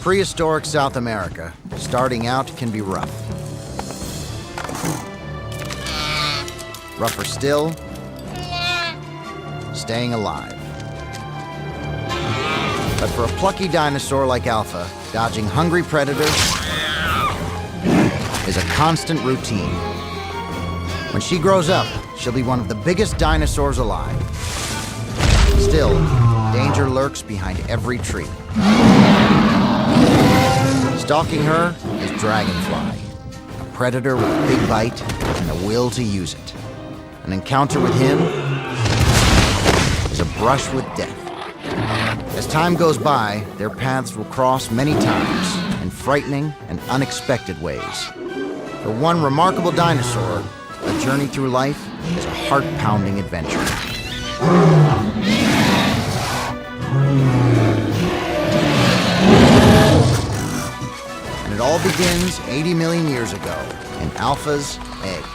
Prehistoric South America, starting out can be rough. Rougher still, staying alive. But for a plucky dinosaur like Alpha, dodging hungry predators is a constant routine. When she grows up, she'll be one of the biggest dinosaurs alive. Still, danger lurks behind every tree. Stalking her is Dragonfly, a predator with a big bite and the will to use it. An encounter with him is a brush with death. As time goes by, their paths will cross many times in frightening and unexpected ways. For one remarkable dinosaur, a journey through life is a heart-pounding adventure. And it all begins 80 million years ago in Alpha's egg.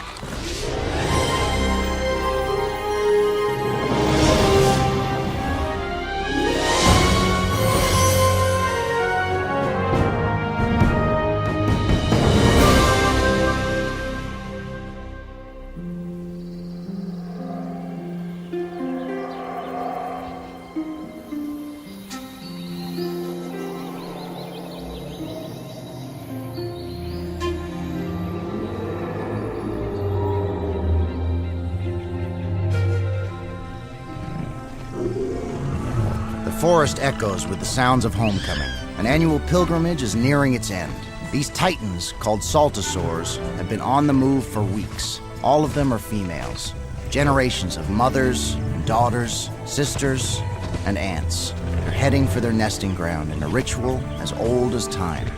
The forest echoes with the sounds of homecoming. An annual pilgrimage is nearing its end. These titans, called saltosaurs, have been on the move for weeks. All of them are females. Generations of mothers, and daughters, sisters, and aunts. They're heading for their nesting ground in a ritual as old as time.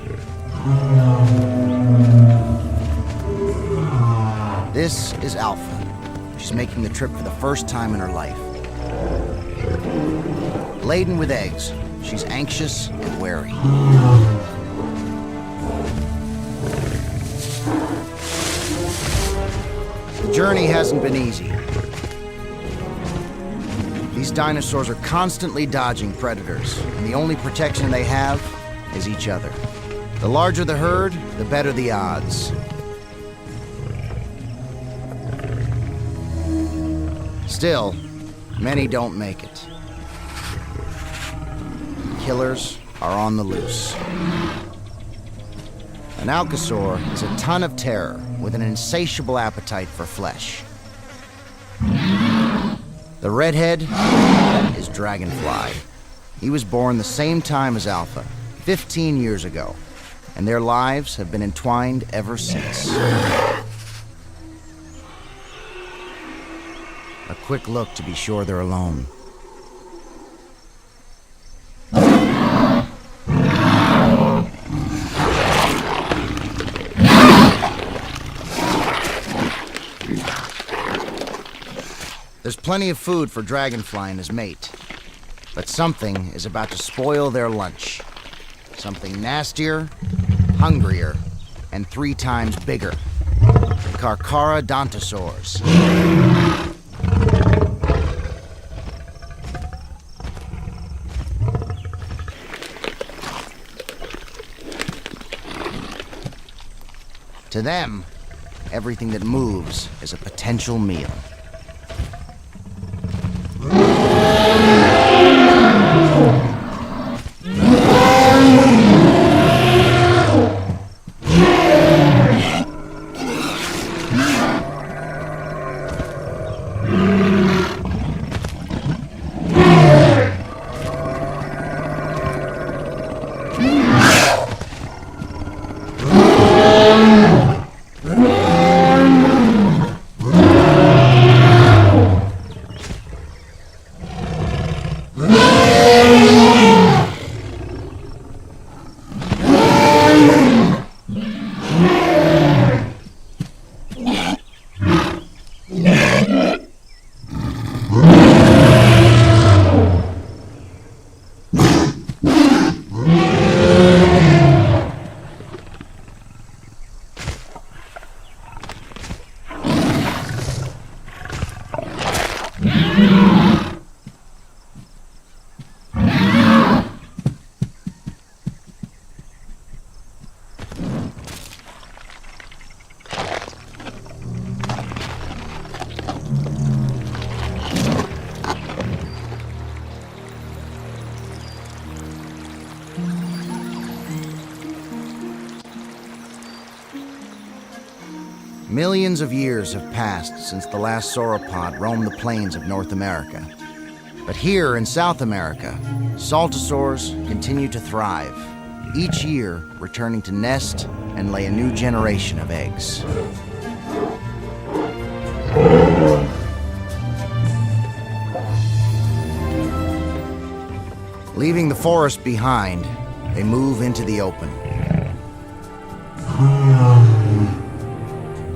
This is Alpha. She's making the trip for the first time in her life. Laden with eggs, she's anxious and wary. The journey hasn't been easy. These dinosaurs are constantly dodging predators, and the only protection they have is each other. The larger the herd, the better the odds. Still, many don't make it. Killers are on the loose. An allosaur is a ton of terror with an insatiable appetite for flesh. The redhead is Dragonfly. He was born the same time as Alpha, 15 years ago, and their lives have been entwined ever since. A quick look to be sure they're alone. There's plenty of food for Dragonfly and his mate, but something is about to spoil their lunch. Something nastier, hungrier, and 3 times bigger. The Carcharodontosaurs. To them, everything that moves is a potential meal. Millions of years have passed since the last sauropod roamed the plains of North America. But here in South America, saltosaurs continue to thrive, each year returning to nest and lay a new generation of eggs. Leaving the forest behind, they move into the open.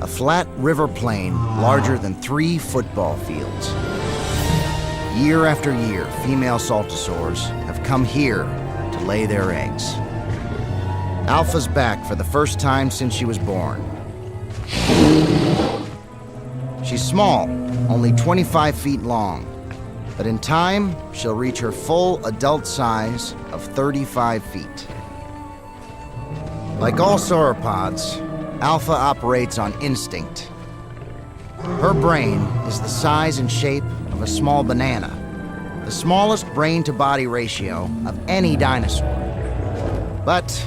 A flat river plain larger than 3 football fields. Year after year, female saltosaurs have come here to lay their eggs. Alpha's back for the first time since she was born. She's small, only 25 feet long, but in time, she'll reach her full adult size of 35 feet. Like all sauropods, Alpha operates on instinct. Her brain is the size and shape of a small banana, the smallest brain-to-body ratio of any dinosaur. But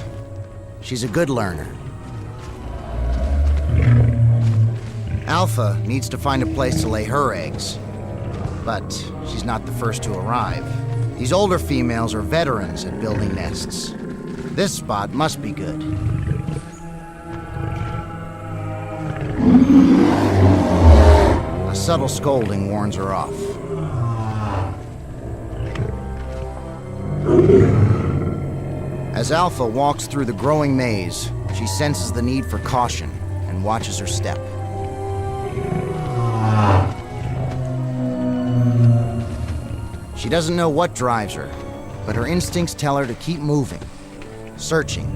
she's a good learner. Alpha needs to find a place to lay her eggs, but she's not the first to arrive. These older females are veterans at building nests. This spot must be good. A subtle scolding warns her off. As Alpha walks through the growing maze, she senses the need for caution and watches her step. She doesn't know what drives her, but her instincts tell her to keep moving, searching.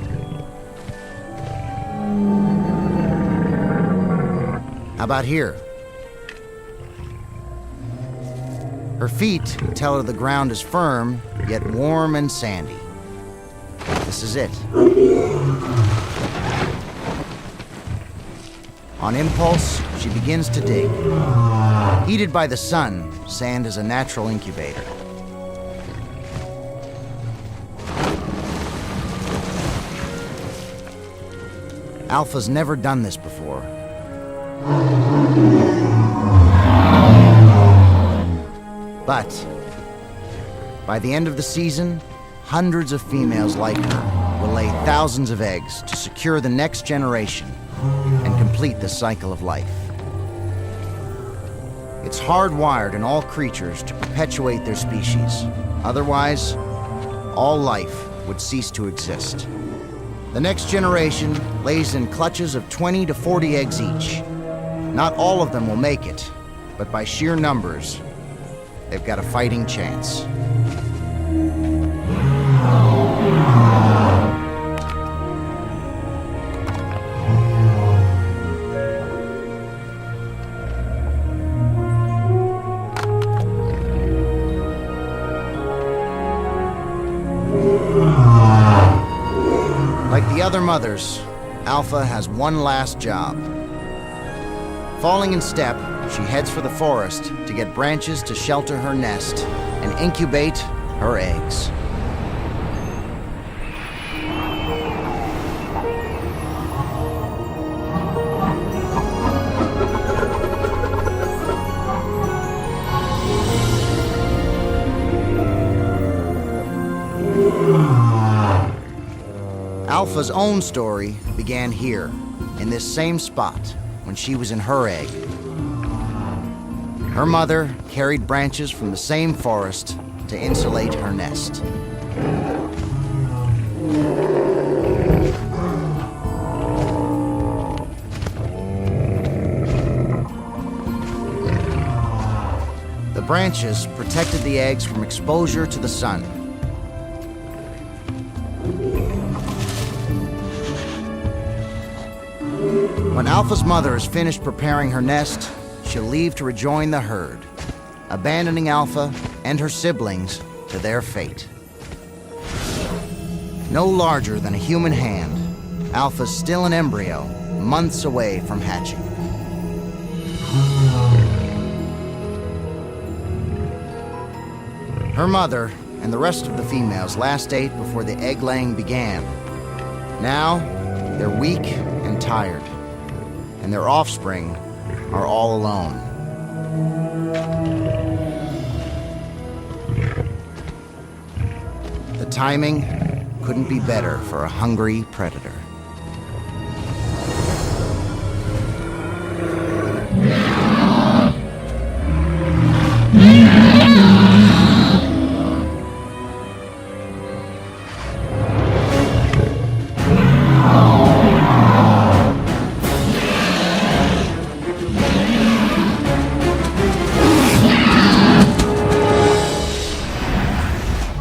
How about here? Her feet tell her the ground is firm, yet warm and sandy. This is it. On impulse, she begins to dig. Heated by the sun, sand is a natural incubator. Alpha's never done this before. But by the end of the season, hundreds of females like her will lay thousands of eggs to secure the next generation and complete the cycle of life. It's hardwired in all creatures to perpetuate their species. Otherwise, all life would cease to exist. The next generation lays in clutches of 20 to 40 eggs each. Not all of them will make it, but by sheer numbers, they've got a fighting chance. Like the other mothers, Alpha has one last job. Falling in step, she heads for the forest to get branches to shelter her nest and incubate her eggs. Alpha's own story began here, in this same spot, when she was in her egg. Her mother carried branches from the same forest to insulate her nest. The branches protected the eggs from exposure to the sun. When Alpha's mother is finished preparing her nest, she'll leave to rejoin the herd, abandoning Alpha and her siblings to their fate. No larger than a human hand, Alpha's still an embryo, months away from hatching. Her mother and the rest of the females last ate before the egg-laying began. Now, they're weak and tired. and their offspring are all alone. The timing couldn't be better for a hungry predator.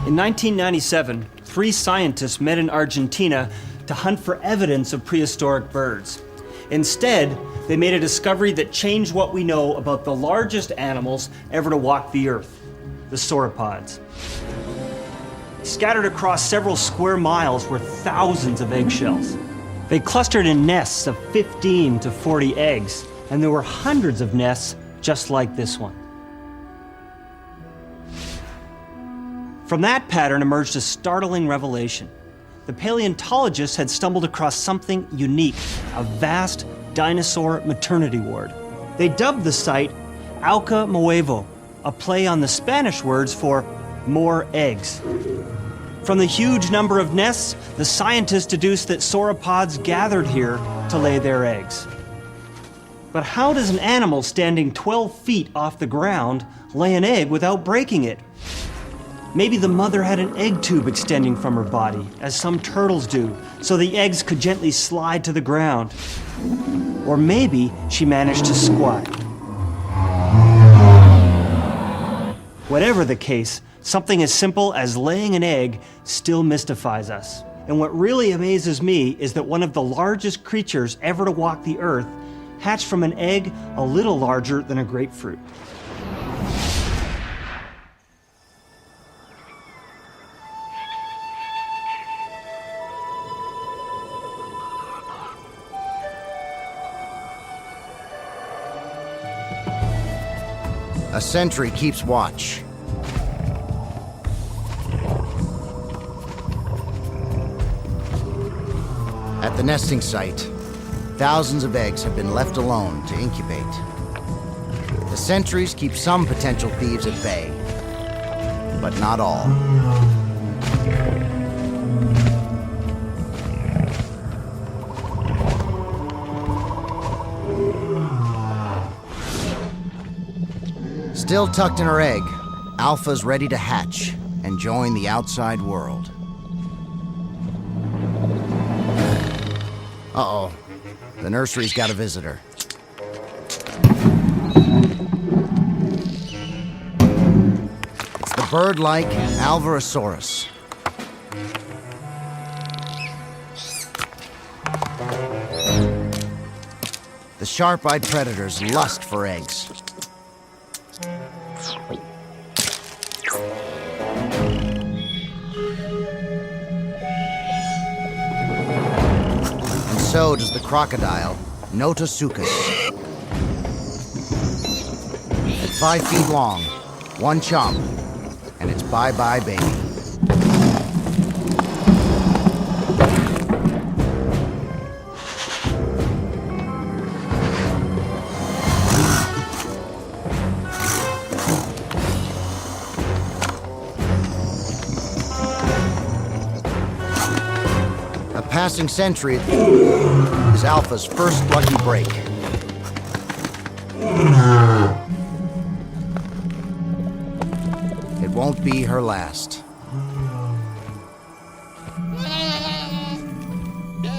In 1997, 3 scientists met in Argentina to hunt for evidence of prehistoric birds. Instead, they made a discovery that changed what we know about the largest animals ever to walk the earth, the sauropods. Scattered across several square miles were thousands of eggshells. They clustered in nests of 15 to 40 eggs, and there were hundreds of nests just like this one. From that pattern emerged a startling revelation. The paleontologists had stumbled across something unique, a vast dinosaur maternity ward. They dubbed the site Alca Muevo, a play on the Spanish words for more eggs. From the huge number of nests, the scientists deduced that sauropods gathered here to lay their eggs. But how does an animal standing 12 feet off the ground lay an egg without breaking it? Maybe the mother had an egg tube extending from her body, as some turtles do, so the eggs could gently slide to the ground. Or maybe she managed to squat. Whatever the case, something as simple as laying an egg still mystifies us. And what really amazes me is that one of the largest creatures ever to walk the earth hatched from an egg a little larger than a grapefruit. A sentry keeps watch. At the nesting site, thousands of eggs have been left alone to incubate. The sentries keep some potential thieves at bay, but not all. Still tucked in her egg, Alpha's ready to hatch and join the outside world. Uh-oh, the nursery's got a visitor. It's the bird-like Alvarezsaurus. The sharp-eyed predators lust for eggs. So does the crocodile, Notosuchus. At 5 feet long, one chomp, and it's bye-bye, baby. Passing sentry is Alpha's first lucky break. It won't be her last.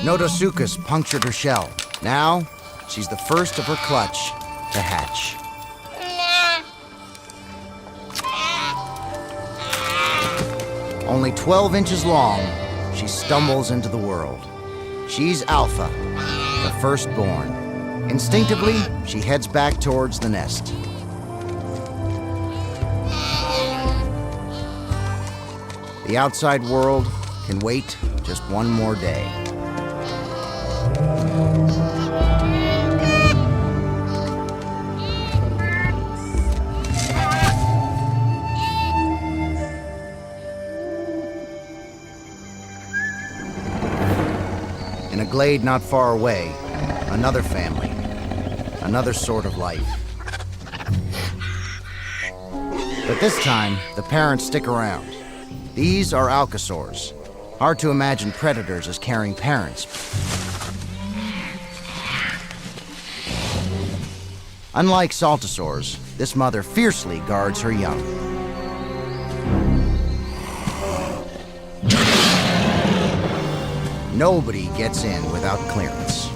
Notosuchus punctured her shell. Now, she's the first of her clutch to hatch. Only 12 inches long, she stumbles into the world. She's Alpha, the firstborn. Instinctively, she heads back towards the nest. The outside world can wait just one more day. In a glade not far away, another family, another sort of life. But this time, the parents stick around. These are allosaurs. Hard to imagine predators as carrying parents. Unlike saltosaurs, this mother fiercely guards her young. Nobody gets in without clearance.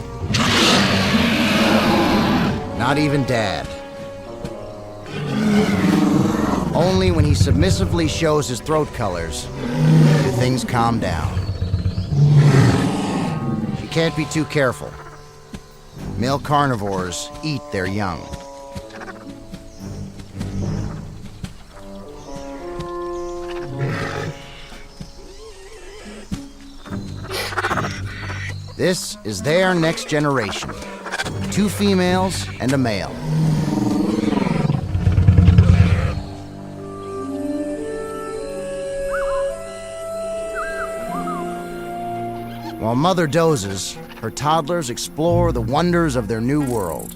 Not even Dad. Only when he submissively shows his throat colors do things calm down. She can't be too careful. Male carnivores eat their young. This is their next generation. 2 females and a male. While mother dozes, her toddlers explore the wonders of their new world.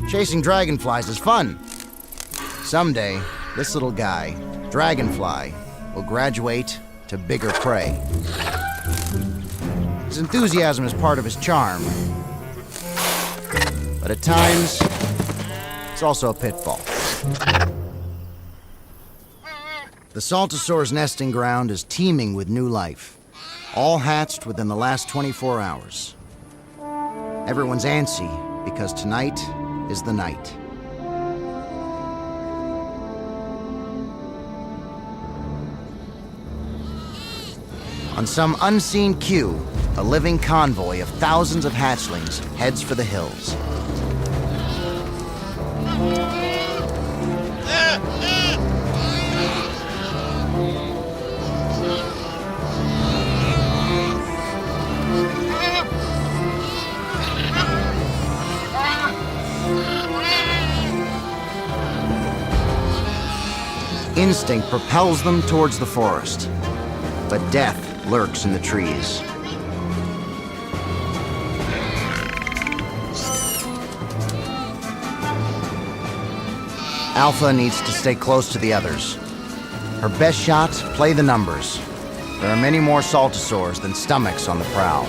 Chasing dragonflies is fun. Someday, this little guy, Dragonfly, will graduate to bigger prey. His enthusiasm is part of his charm. But at times, it's also a pitfall. The saltosaur's nesting ground is teeming with new life. All hatched within the last 24 hours. Everyone's antsy because tonight is the night. On some unseen cue, a living convoy of thousands of hatchlings heads for the hills. Instinct propels them towards the forest, but death lurks in the trees. Alpha needs to stay close to the others. Her best shots play the numbers. There are many more saltosaurs than stomachs on the prowl.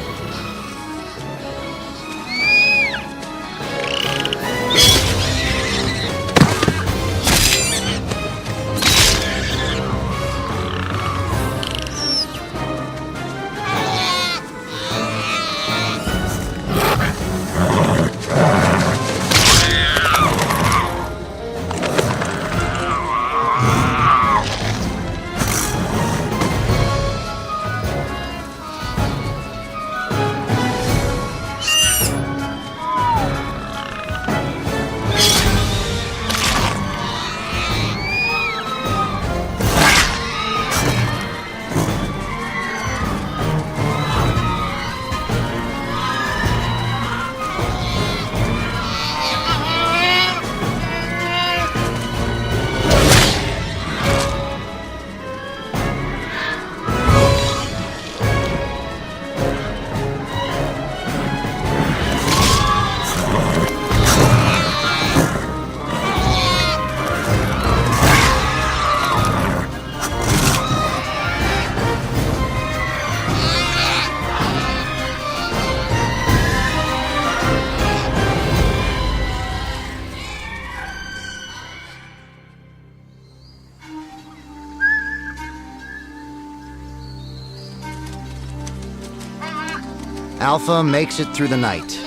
Alpha makes it through the night,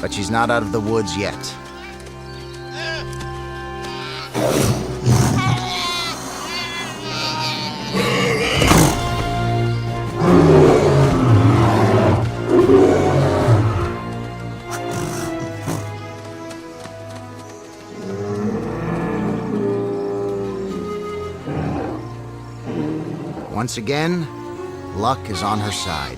but she's not out of the woods yet. Once again, luck is on her side.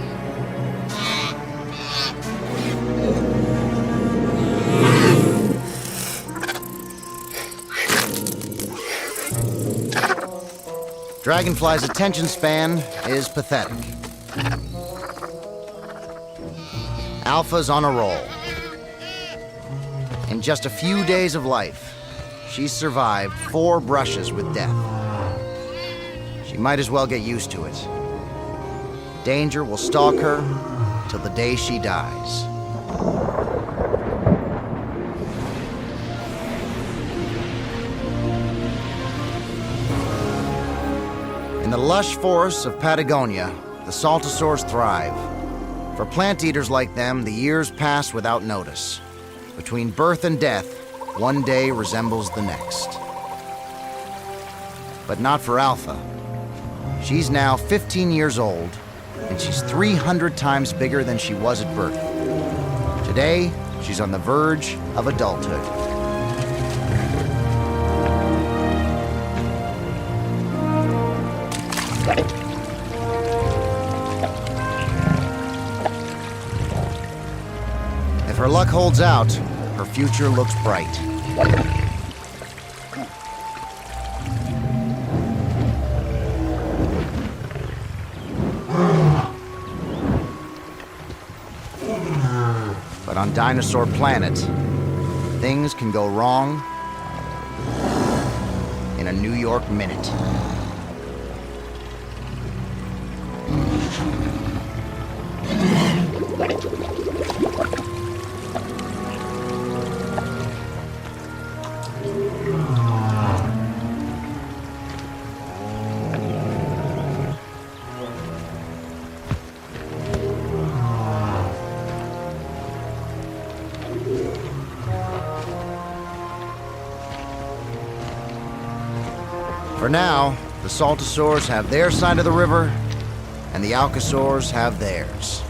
Dragonfly's attention span is pathetic. Alpha's on a roll. In just a few days of life, she's survived 4 brushes with death. She might as well get used to it. Danger will stalk her till the day she dies. In the lush forests of Patagonia, the saltosaurs thrive. For plant eaters like them, the years pass without notice. Between birth and death, one day resembles the next. But not for Alpha. She's now 15 years old, and she's 300 times bigger than she was at birth. Today, she's on the verge of adulthood. If her luck holds out, her future looks bright. But on Dinosaur Planet, things can go wrong in a New York minute. For now, the saltosaurs have their side of the river, and the alcosaurs have theirs.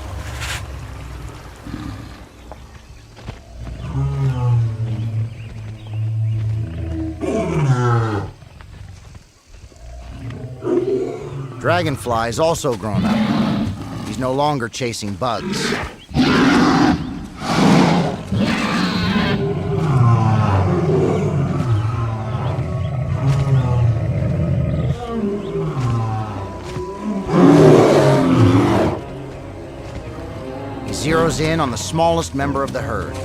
Dragonfly's also grown up. He's no longer chasing bugs. Zeroes in on the smallest member of the herd,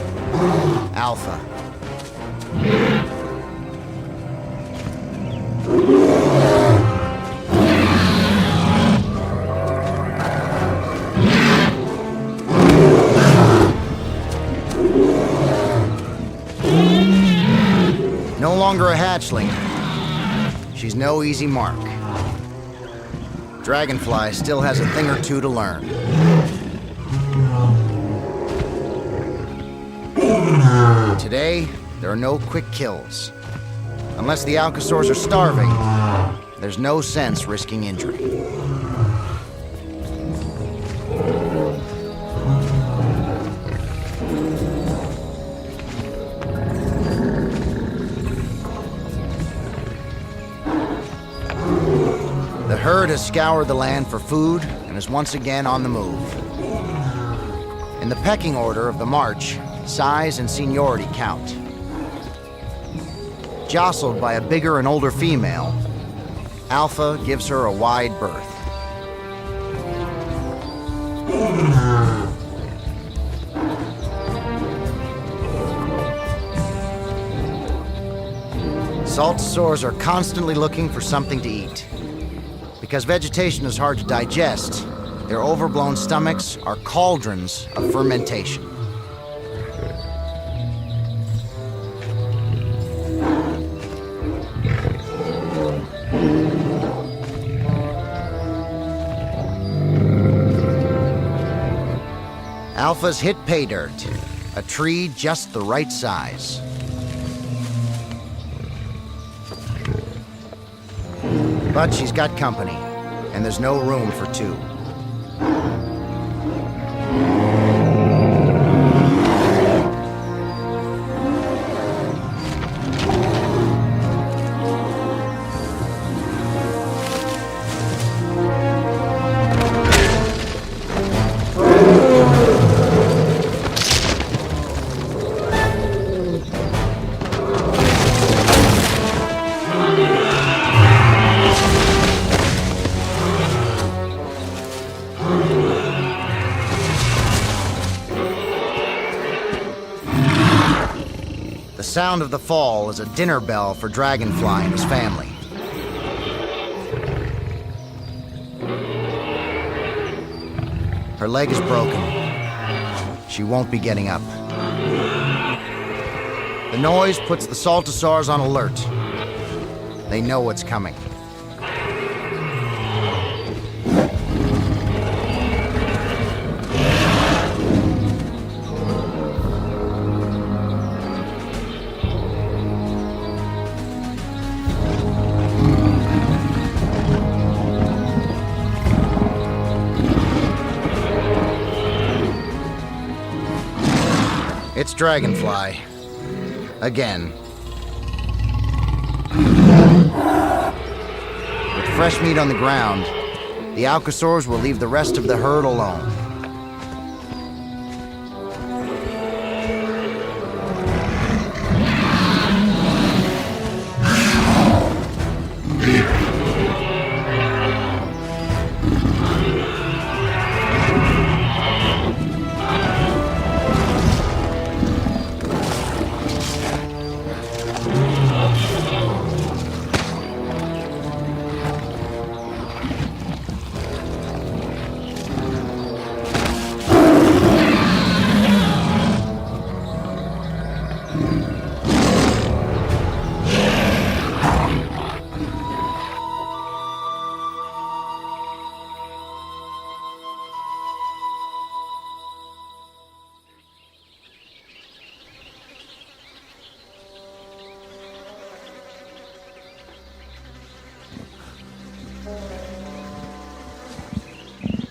Alpha. No longer a hatchling, she's no easy mark. Dragonfly still has a thing or two to learn. Today, there are no quick kills. Unless the alcosaurs are starving, there's no sense risking injury. The herd has scoured the land for food and is once again on the move. In the pecking order of the march, size and seniority count. Jostled by a bigger and older female, Alpha gives her a wide berth. Saltosaurs are constantly looking for something to eat. Because vegetation is hard to digest, their overblown stomachs are cauldrons of fermentation. Alpha's hit pay dirt, a tree just the right size. But she's got company, and there's no room for two. The sound of the fall is a dinner bell for Dragonfly and his family. Her leg is broken. She won't be getting up. The noise puts the Saltosaurs on alert. They know what's coming. It's Dragonfly. Again. With fresh meat on the ground, the Allosaurs will leave the rest of the herd alone.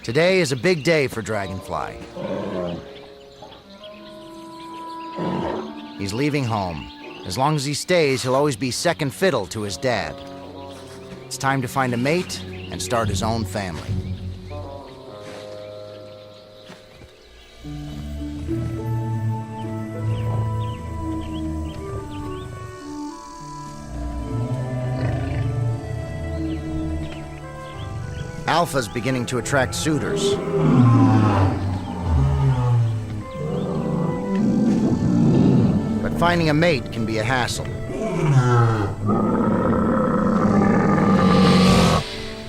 Today is a big day for Dragonfly. He's leaving home. As long as he stays, he'll always be second fiddle to his dad. It's time to find a mate and start his own family. Alpha's beginning to attract suitors. But finding a mate can be a hassle.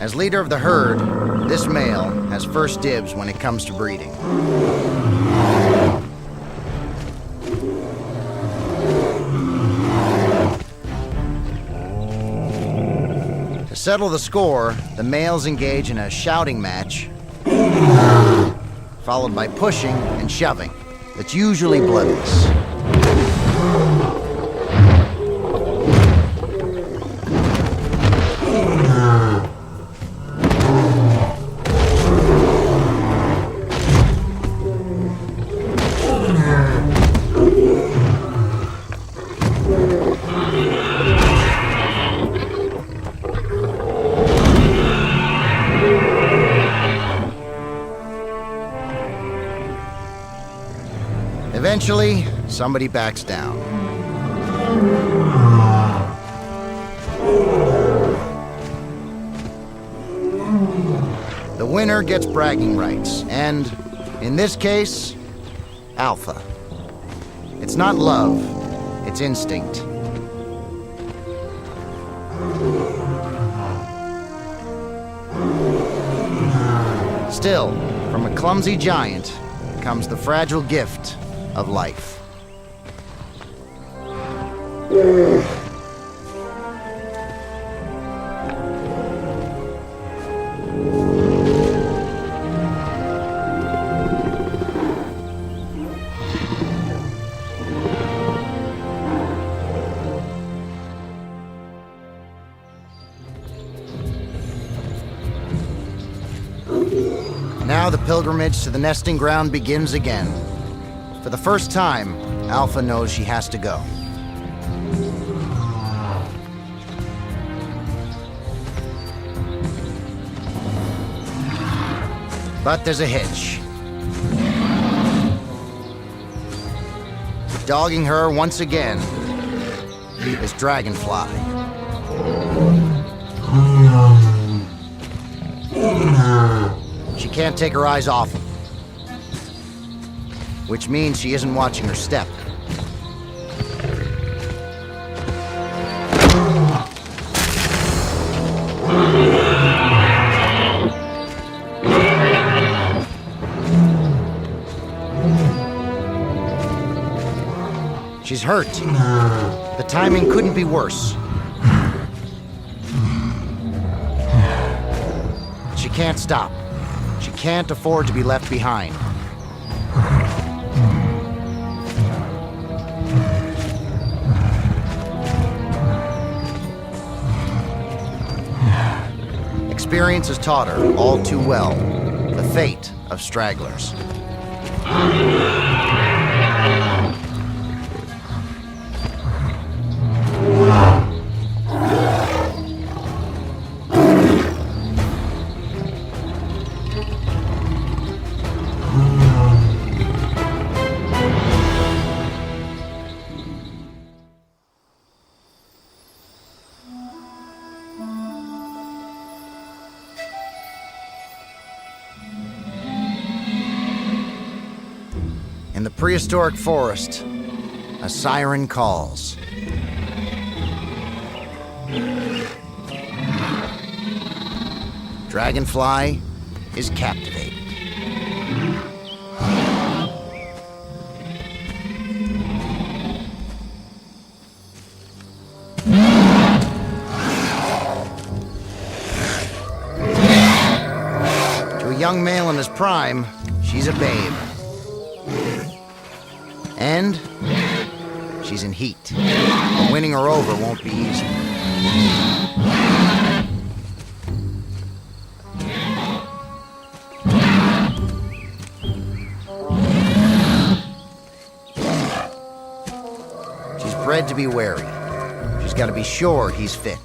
As leader of the herd, this male has first dibs when it comes to breeding. To settle the score, the males engage in a shouting match, followed by pushing and shoving. That's usually bloodless. Eventually, somebody backs down. The winner gets bragging rights, and, in this case, Alpha. It's not love, it's instinct. Still, from a clumsy giant comes the fragile gift of life. Now the pilgrimage to the nesting ground begins again. For the first time, Alpha knows she has to go. But there's a hitch. Dogging her once again is Dragonfly. She can't take her eyes off him, which means she isn't watching her step. She's hurt. The timing couldn't be worse. She can't stop. She can't afford to be left behind. Experience has taught her all too well the fate of stragglers. In the prehistoric forest, a siren calls. Dragonfly is captivated. To a young male in his prime, she's a babe. And she's in heat. But winning her over won't be easy. She's bred to be wary. She's got to be sure he's fit.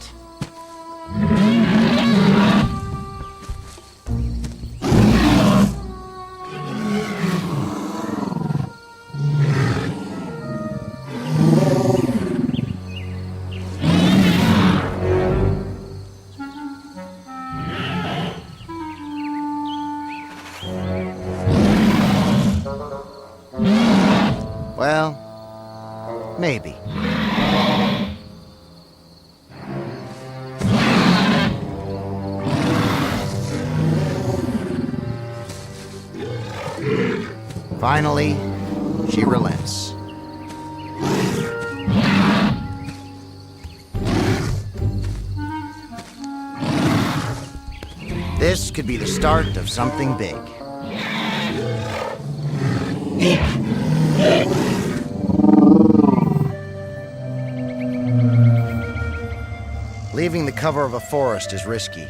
Well, maybe. Finally, she relents. This could be the start of something big. Leaving the cover of a forest is risky.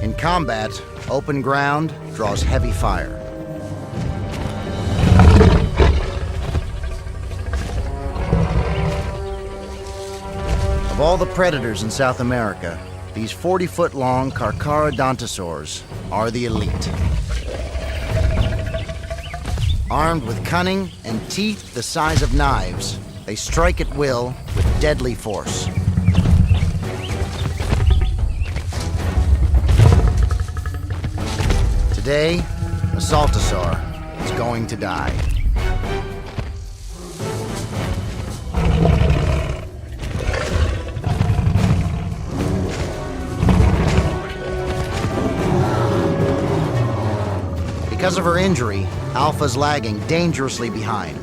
In combat, open ground draws heavy fire. Of all the predators in South America, these 40-foot-long Carcharodontosaurs are the elite. Armed with cunning and teeth the size of knives, they strike at will with deadly force. Today, a Saltosaur is going to die. Because of her injury, Alpha's lagging dangerously behind.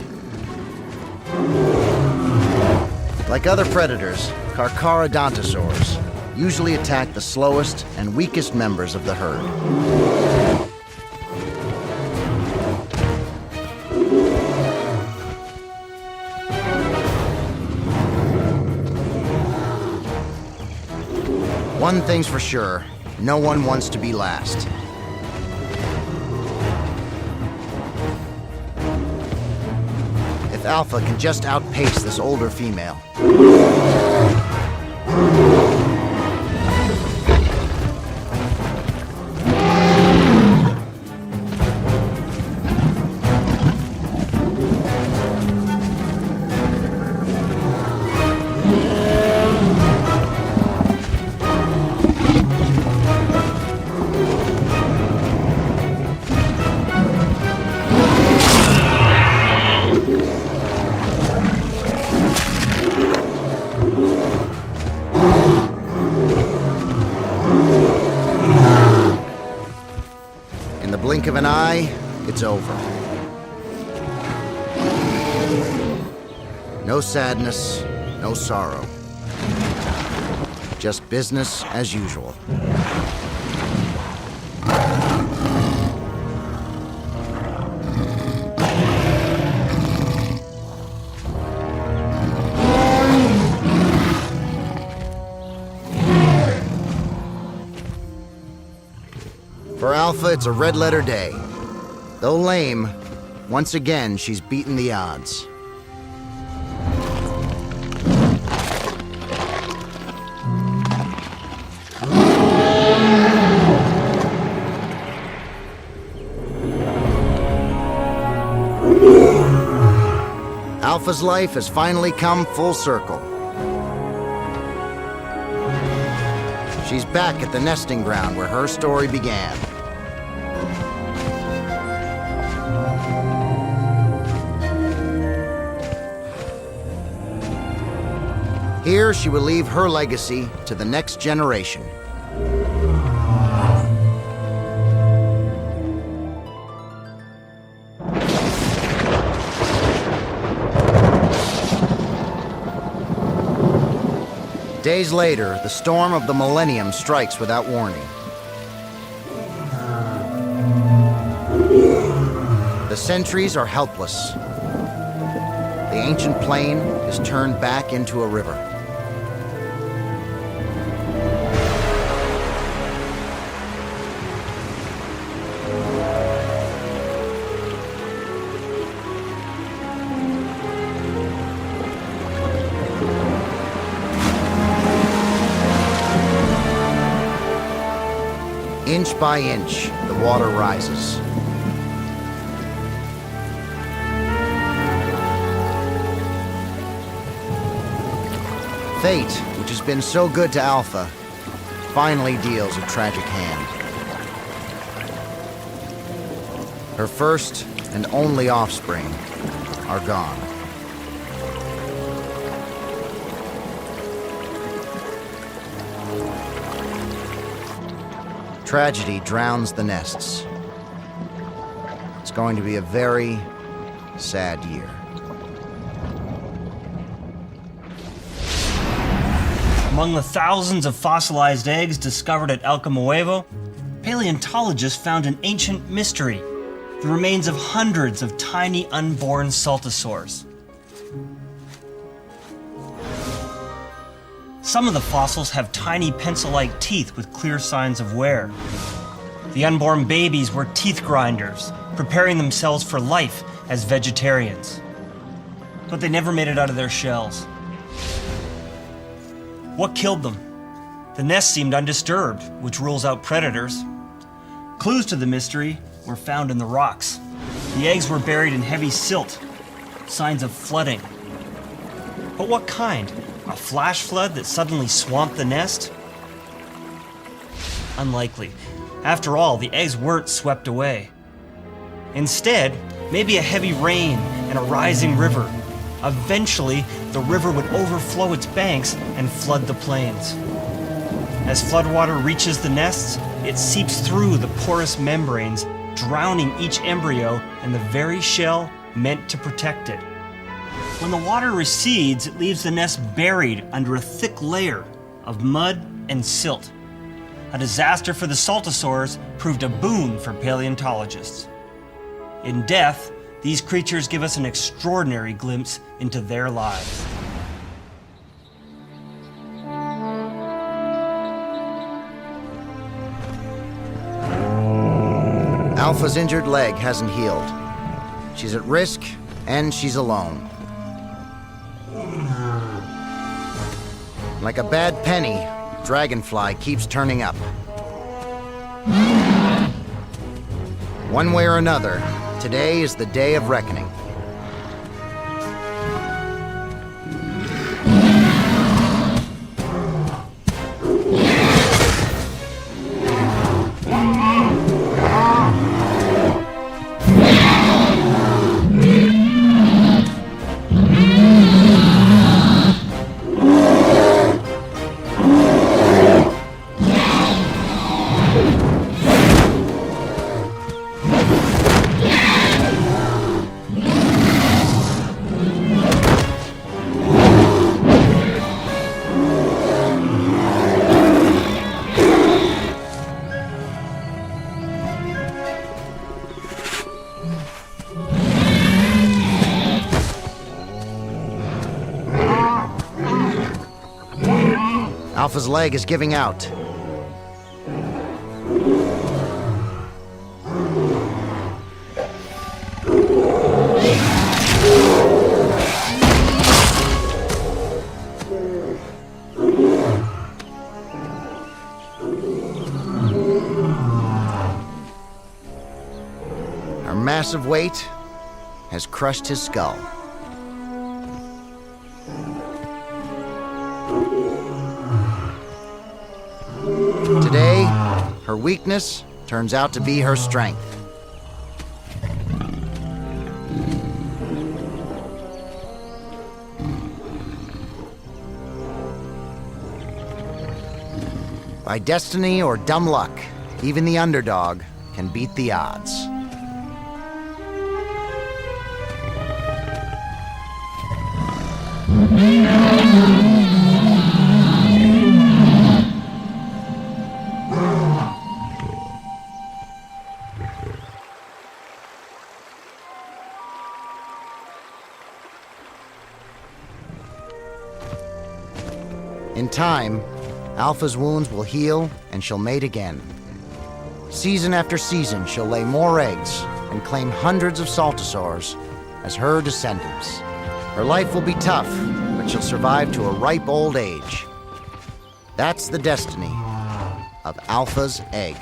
Like other predators, Carcharodontosaurs usually attack the slowest and weakest members of the herd. One thing's for sure, no one wants to be last. If Alpha can just outpace this older female. In the blink of an eye, it's over. No sadness, no sorrow. Just business as usual. For Alpha, it's a red-letter day. Though lame, once again, she's beaten the odds. Alpha's life has finally come full circle. She's back at the nesting ground where her story began. Here, she will leave her legacy to the next generation. Days later, the storm of the millennium strikes without warning. The sentries are helpless. The ancient plain is turned back into a river. Inch by inch, the water rises. Fate, which has been so good to Alpha, finally deals a tragic hand. Her first and only offspring are gone. Tragedy drowns the nests. It's going to be a very sad year. Among the thousands of fossilized eggs discovered at El Camuevo, paleontologists found an ancient mystery, the remains of hundreds of tiny unborn saltosaurs. Some of the fossils have tiny pencil-like teeth with clear signs of wear. The unborn babies were teeth grinders, preparing themselves for life as vegetarians. But they never made it out of their shells. What killed them? The nest seemed undisturbed, which rules out predators. Clues to the mystery were found in the rocks. The eggs were buried in heavy silt, signs of flooding. But what kind? A flash flood that suddenly swamped the nest? Unlikely. After all, the eggs weren't swept away. Instead, maybe a heavy rain and a rising river. Eventually, the river would overflow its banks and flood the plains. As floodwater reaches the nests, it seeps through the porous membranes, drowning each embryo and the very shell meant to protect it. When the water recedes, it leaves the nest buried under a thick layer of mud and silt. A disaster for the saltosaurs proved a boon for paleontologists. In death, these creatures give us an extraordinary glimpse into their lives. Alpha's injured leg hasn't healed. She's at risk, and she's alone. Like a bad penny, Dragonfly keeps turning up. One way or another, today is the day of reckoning. Alpha's leg is giving out. Her massive weight has crushed his skull. Today, her weakness turns out to be her strength. By destiny or dumb luck, even the underdog can beat the odds. In time, Alpha's wounds will heal and she'll mate again. Season after season, she'll lay more eggs and claim hundreds of saltosaurs as her descendants. Her life will be tough, but she'll survive to a ripe old age. That's the destiny of Alpha's egg.